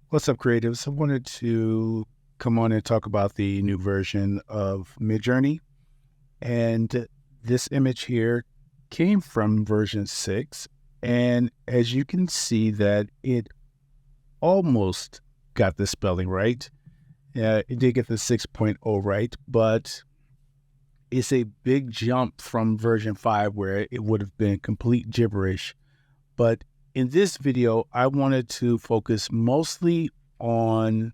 What's up, creatives? I wanted to come on and talk about the new version of Midjourney. And this image here came from version 6. And as you can see that it almost got the spelling right. It did get the 6.0 right, but it's a big jump from version 5 where it would have been complete gibberish. But in this video, I wanted to focus mostly on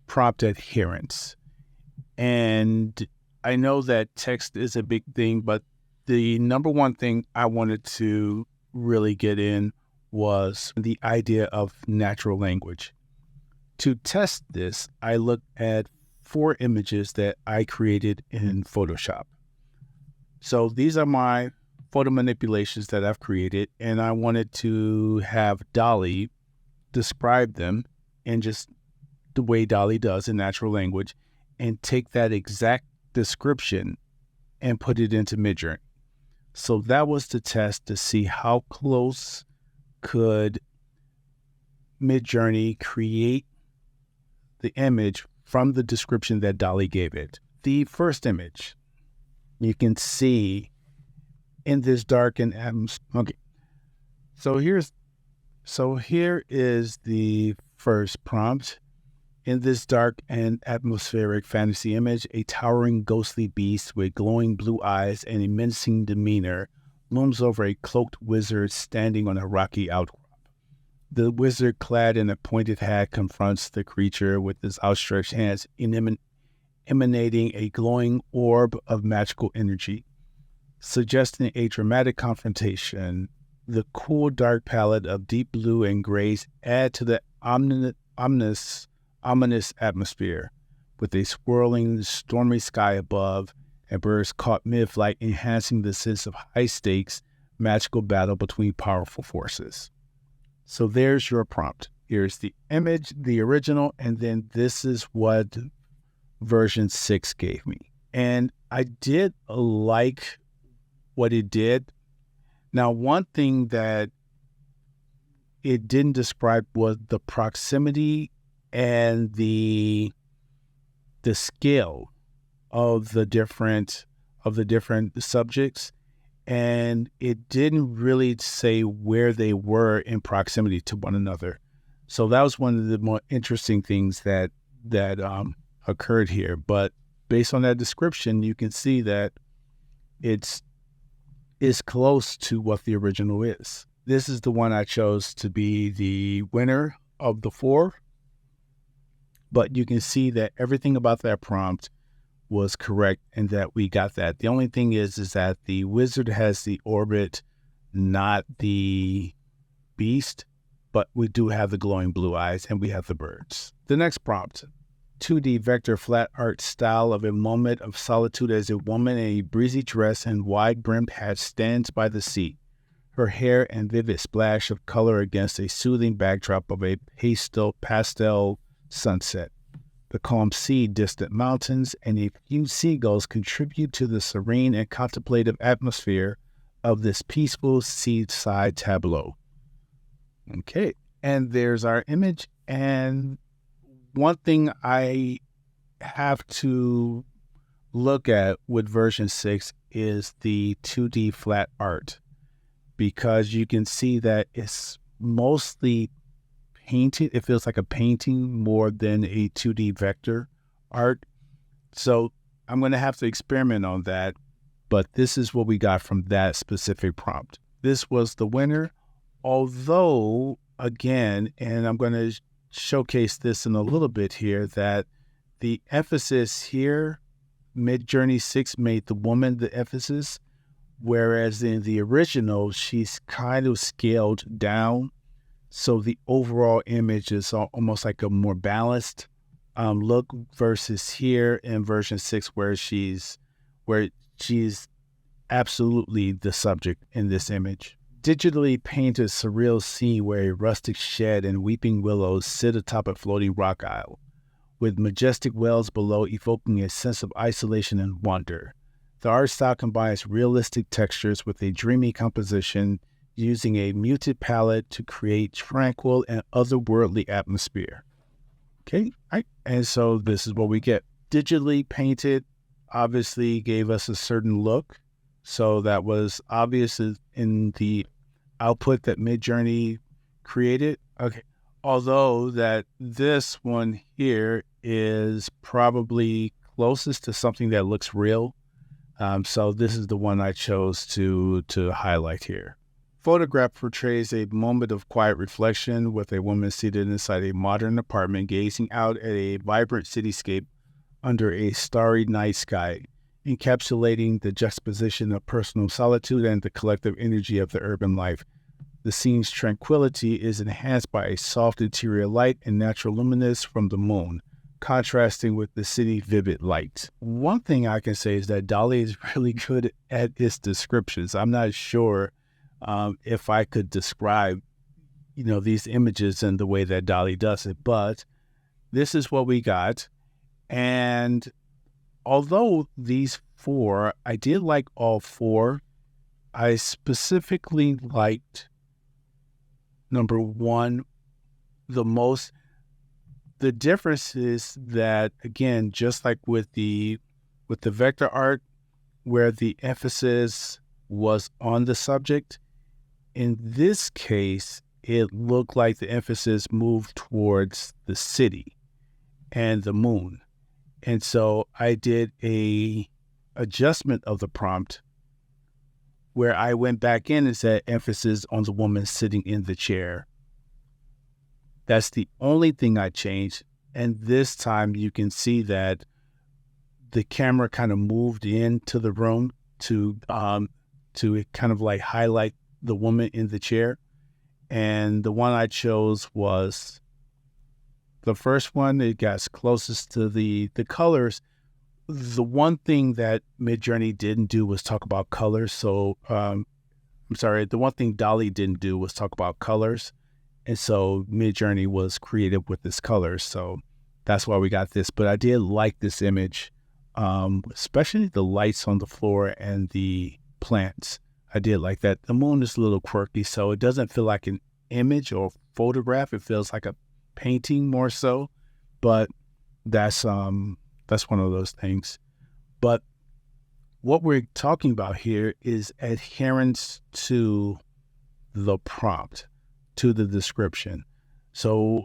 prompt adherence. And I know that text is a big thing, but the number one thing I wanted to really get in was the idea of natural language. To test this, I looked at 4 images that I created in Photoshop. So these are my photo manipulations that I've created, and I wanted to have Dolly describe them in just the way Dolly does in natural language, and take that exact description and put it into Midjourney. So that was the test to see how close could Midjourney create the image from the description that Dolly gave it. The first image, you can see in this darkened atmosphere. Okay, so here is the first prompt. In this dark and atmospheric fantasy image, a towering ghostly beast with glowing blue eyes and a menacing demeanor looms over a cloaked wizard standing on a rocky outcrop. The wizard, clad in a pointed hat, confronts the creature with his outstretched hands, emanating a glowing orb of magical energy. Suggesting a dramatic confrontation, the cool dark palette of deep blue and grays add to the ominous atmosphere, with a swirling, stormy sky above and birds caught mid-flight, enhancing the sense of high-stakes, magical battle between powerful forces. So there's your prompt. Here's the image, the original, and then this is what version 6 gave me. And I did like what it did. Now, one thing that it didn't describe was the proximity and the scale of the different subjects, and it didn't really say where they were in proximity to one another. So that was one of the more interesting things that occurred here. But based on that description, you can see that it's close to what the original is. This is the one I chose to be the winner of the 4. But you can see that everything about that prompt was correct and that we got that. The only thing is that the wizard has the orbit, not the beast, but we do have the glowing blue eyes and we have the birds. The next prompt, 2D vector flat art style of a moment of solitude as a woman in a breezy dress and wide-brimmed hat stands by the sea, her hair and vivid splash of color against a soothing backdrop of a pastel sunset. The calm sea, distant mountains, and a few seagulls contribute to the serene and contemplative atmosphere of this peaceful seaside tableau. Okay, and there's our image. And one thing I have to look at with version 6 is the 2D flat art, because you can see that it's mostly painted. It feels like a painting more than a 2D vector art. So I'm going to have to experiment on that. But this is what we got from that specific prompt. This was the winner. Although, again, and I'm going to showcase this in a little bit here, that the emphasis here, Midjourney 6 made the woman the emphasis, whereas in the original, she's kind of scaled down. So the overall image is almost like a more balanced look versus here in version 6 where she's absolutely the subject in this image. Digitally painted surreal scene where a rustic shed and weeping willows sit atop a floating rock isle, with majestic wells below evoking a sense of isolation and wonder. The art style combines realistic textures with a dreamy composition, using a muted palette to create tranquil and otherworldly atmosphere. Okay. All right. And so this is what we get. Digitally painted obviously gave us a certain look. So that was obvious in the output that Midjourney created. Okay. Although that this one here is probably closest to something that looks real. So this is the one I chose to highlight here. Photograph portrays a moment of quiet reflection with a woman seated inside a modern apartment gazing out at a vibrant cityscape under a starry night sky, encapsulating the juxtaposition of personal solitude and the collective energy of the urban life. The scene's tranquility is enhanced by a soft interior light and natural luminance from the moon, contrasting with the city's vivid light. One thing I can say is that DALL-E is really good at its descriptions. I'm not sure if I could describe, these images in the way that DALL-E does it, but this is what we got. And although these four, I did like all four, I specifically liked number one the most. The difference is that, again, just like with the vector art, where the emphasis was on the subject, in this case, it looked like the emphasis moved towards the city and the moon. And so I did a adjustment of the prompt where I went back in and said emphasis on the woman sitting in the chair. That's the only thing I changed. And this time you can see that the camera kind of moved into the room to kind of like highlight the woman in the chair. And the one I chose was the first one. It got closest to the colors. The one thing that Midjourney didn't do was talk about colors. So, the one thing DALL-E didn't do was talk about colors. And so Midjourney was creative with its colors. So that's why we got this. But I did like this image, especially the lights on the floor and the plants. I did like that. The moon is a little quirky, so it doesn't feel like an image or photograph. It feels like a painting more so. But that's one of those things. But what we're talking about here is adherence to the prompt, to the description. So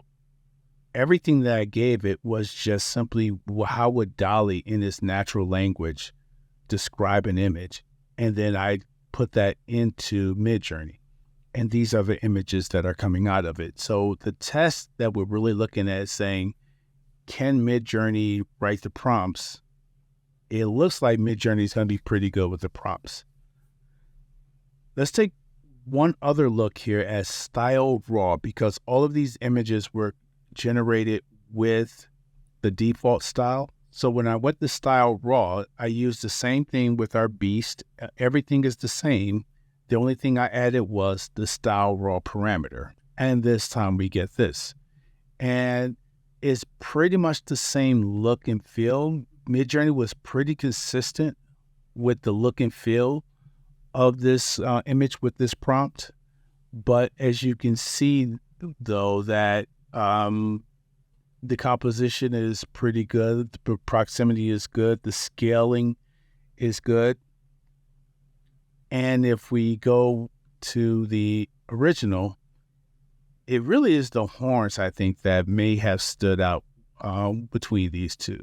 everything that I gave it was just simply how would DALL-E in its natural language describe an image? And then I put that into Midjourney. And these are the images that are coming out of it. So the test that we're really looking at is saying, can Midjourney write the prompts? It looks like Midjourney is going to be pretty good with the prompts. Let's take one other look here at style raw, because all of these images were generated with the default style. So when I went to style raw, I used the same thing with our beast. Everything is the same. The only thing I added was the style raw parameter. And this time we get this. And it's pretty much the same look and feel. Midjourney was pretty consistent with the look and feel of this image with this prompt. But as you can see, though, that the composition is pretty good. The proximity is good. The scaling is good. And if we go to the original, it really is the horns, I think, that may have stood out between these two.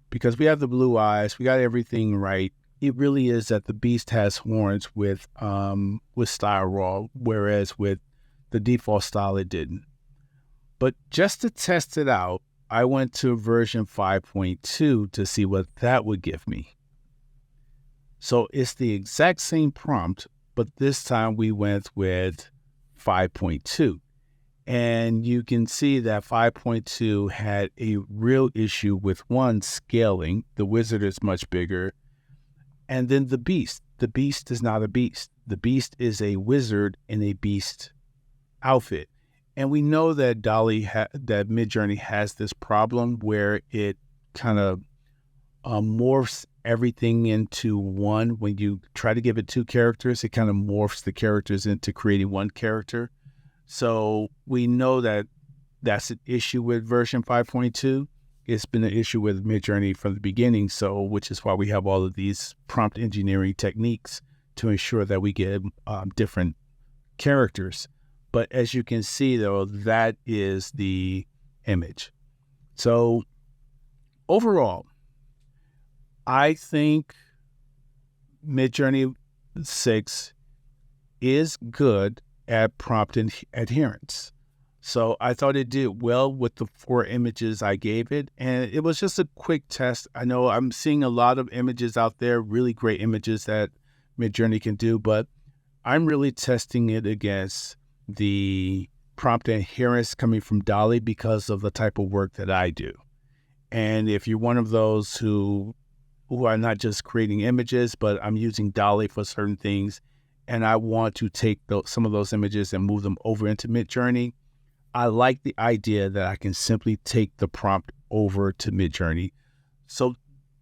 Because we have the blue eyes, we got everything right. It really is that the beast has horns with style raw, whereas with the default style, it didn't. But just to test it out, I went to version 5.2 to see what that would give me. So it's the exact same prompt, but this time we went with 5.2. And you can see that 5.2 had a real issue with one, scaling. The wizard is much bigger. And then the beast. The beast is not a beast. The beast is a wizard in a beast outfit. And we know that that Midjourney has this problem where it kind of morphs everything into one. When you try to give it two characters, it kind of morphs the characters into creating one character. So we know that that's an issue with version 5.2. It's been an issue with Midjourney from the beginning, so which is why we have all of these prompt engineering techniques to ensure that we get different characters. But as you can see, though, that is the image. So overall, I think Midjourney 6 is good at prompt adherence. So I thought it did well with the 4 images I gave it. And it was just a quick test. I know I'm seeing a lot of images out there, really great images that Midjourney can do, but I'm really testing it against the prompt adherence coming from DALL-E because of the type of work that I do. And if you're one of those who are not just creating images, but I'm using DALL-E for certain things, and I want to take some of those images and move them over into Midjourney, I like the idea that I can simply take the prompt over to Midjourney. So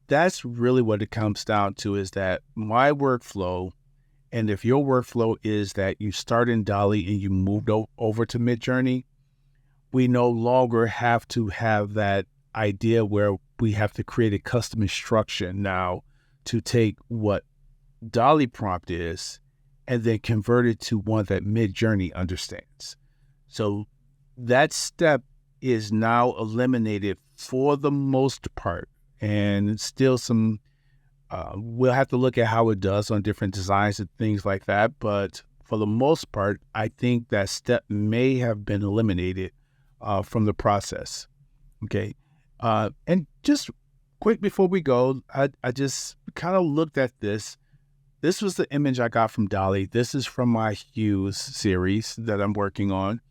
that's really what it comes down to, is that my workflow, and if your workflow is that you start in DALL-E and you moved over to Midjourney, we no longer have to have that idea where we have to create a custom instruction now to take what DALL-E prompt is and then convert it to one that Midjourney understands. So that step is now eliminated for the most part, and still some, we'll have to look at how it does on different designs and things like that. But for the most part, I think that step may have been eliminated from the process. Okay. And just quick before we go, I just kind of looked at this. This was the image I got from DALL-E. This is from my Hues series that I'm working on.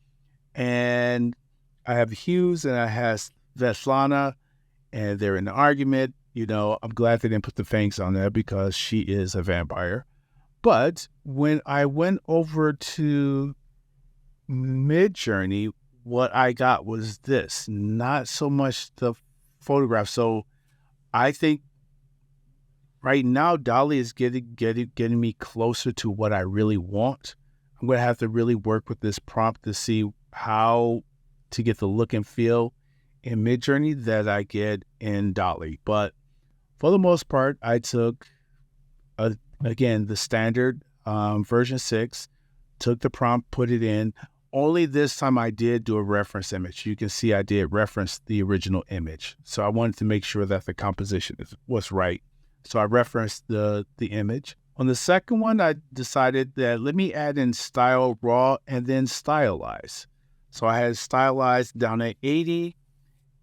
And I have Hues and I have Svetlana, and they're in an argument. You know, I'm glad they didn't put the fangs on there because she is a vampire. But when I went over to Midjourney, what I got was this, not so much the photograph. So I think right now, DALL-E is getting me closer to what I really want. I'm going to have to really work with this prompt to see how to get the look and feel in Midjourney that I get in DALL-E. But for the most part, I took, again, the standard version 6, took the prompt, put it in. Only this time I did do a reference image. You can see I did reference the original image. So I wanted to make sure that the composition was right. So I referenced the image. On the second one, I decided that let me add in style raw and then stylize. So I had stylized down at 80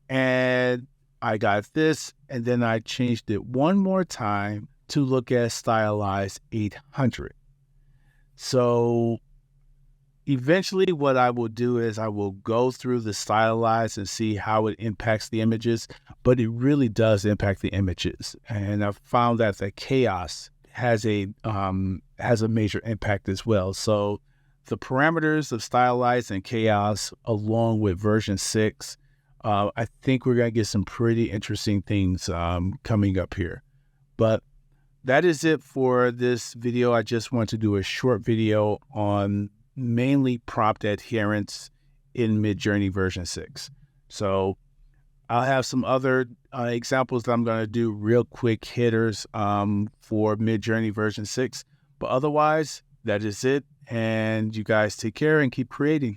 and I got this, and then I changed it one more time to look at stylized 800. So eventually what I will do is I will go through the stylized and see how it impacts the images, but it really does impact the images. And I've found that the chaos has a major impact as well. So the parameters of stylized and chaos, along with version 6, I think we're going to get some pretty interesting things coming up here. But that is it for this video. I just want to do a short video on mainly prompt adherence in Midjourney version 6. So I'll have some other examples that I'm going to do, real quick hitters for Midjourney version 6. But otherwise, that is it. And you guys take care and keep creating.